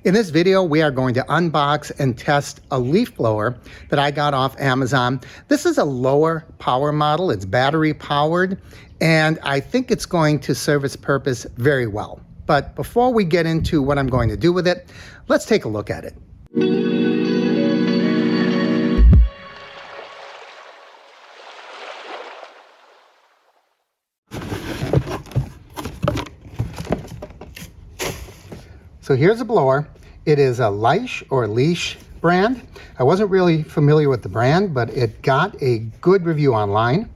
In this video, we are going to unbox and test a leaf blower that I got off Amazon. This is a lower power model. It's battery powered, and I think it's going to serve its purpose very well. But before we get into what I'm going to do with it, let's take a look at it. So here's a blower. It is a Leash brand. I wasn't really familiar with the brand, but it got a good review online.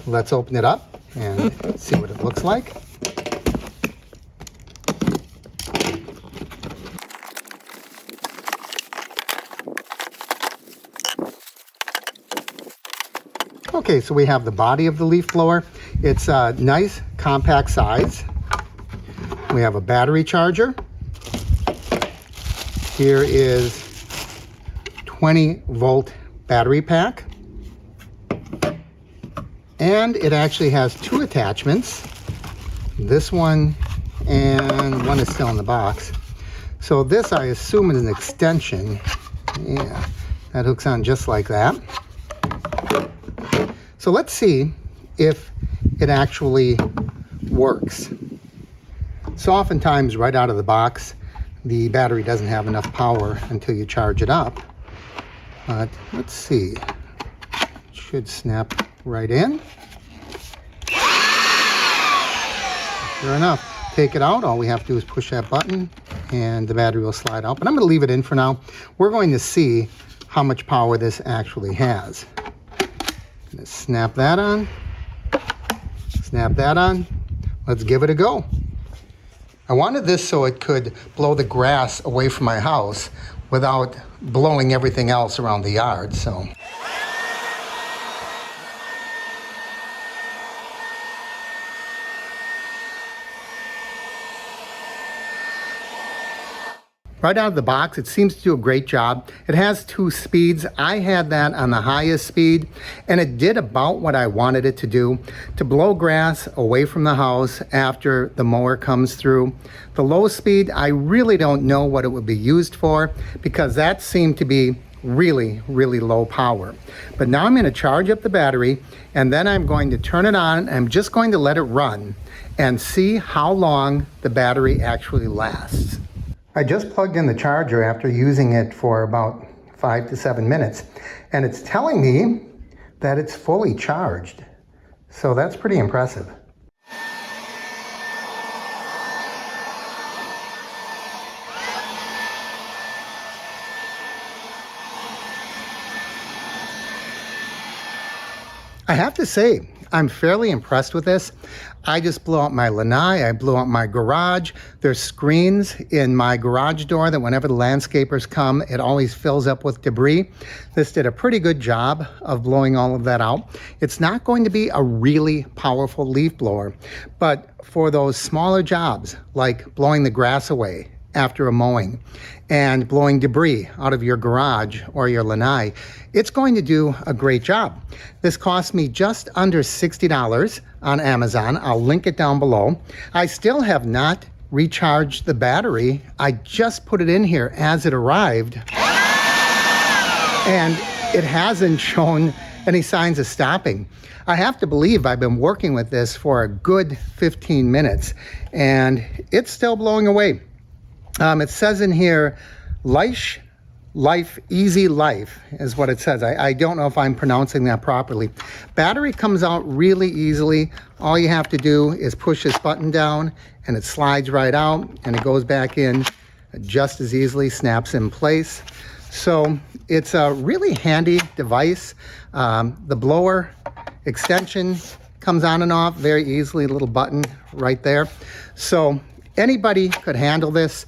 Let's open it up and see what it looks like. Okay, so we have the body of the leaf blower. It's a nice compact size. We have a battery charger. Here is 20-volt battery pack. And it actually has two attachments. This one and one is still in the box. So this, I assume, is an extension. Yeah, that hooks on just like that. So let's see if it actually works. So oftentimes right out of the box, the battery doesn't have enough power until you charge it up. But let's see. It should snap right in. Sure enough, take it out. All we have to do is push that button and the battery will slide out. But I'm going to leave it in for now. We're going to see how much power this actually has. Let's snap that on. Snap that on. Let's give it a go. I wanted this so it could blow the grass away from my house without blowing everything else around the yard, so. Right out of the box, it seems to do a great job. It has two speeds. I had that on the highest speed, and it did about what I wanted it to do, to blow grass away from the house after the mower comes through. The low speed, I really don't know what it would be used for, because that seemed to be really, really low power. But now I'm going to charge up the battery, and then I'm going to turn it on. I'm just going to let it run and see how long the battery actually lasts. I just plugged in the charger after using it for about 5 to 7 minutes, and it's telling me that it's fully charged. So that's pretty impressive. I have to say, I'm fairly impressed with this. I just blew out my lanai, I blew out my garage. There's screens in my garage door that whenever the landscapers come, it always fills up with debris. This did a pretty good job of blowing all of that out. It's not going to be a really powerful leaf blower, but for those smaller jobs, like blowing the grass away after a mowing and blowing debris out of your garage or your lanai, it's going to do a great job. This cost me just under $60 on Amazon. I'll link it down below. I still have not recharged the battery. I just put it in here as it arrived, and it hasn't shown any signs of stopping. I have to believe I've been working with this for a good 15 minutes, and it's still blowing away. It says in here, Easy Life is what it says. I don't know if I'm pronouncing that properly. Battery comes out really easily. All you have to do is push this button down and it slides right out and it goes back in just as easily, snaps in place. So it's a really handy device. The blower extension comes on and off very easily, a little button right there. So anybody could handle this.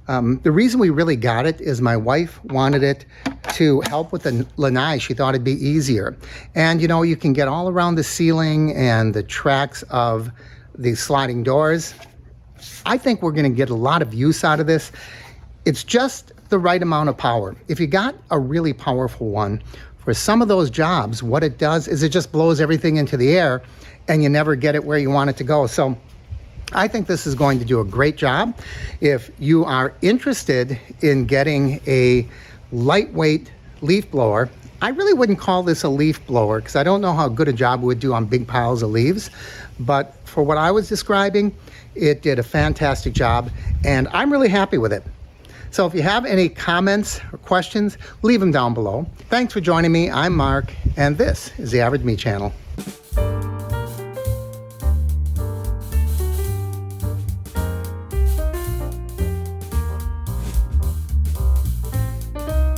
The reason we really got it is my wife wanted it to help with the lanai. She thought it'd be easier. And you know, you can get all around the ceiling and the tracks of the sliding doors. I think we're going to get a lot of use out of this. It's just the right amount of power. If you got a really powerful one, for some of those jobs, what it does is it just blows everything into the air and you never get it where you want it to go. So I think this is going to do a great job. If you are interested in getting a lightweight leaf blower, I really wouldn't call this a leaf blower because I don't know how good a job it would do on big piles of leaves. But for what I was describing, it did a fantastic job, and I'm really happy with it. So if you have any comments or questions, leave them down below. Thanks for joining me. I'm Mark, and this is the Average Me Channel.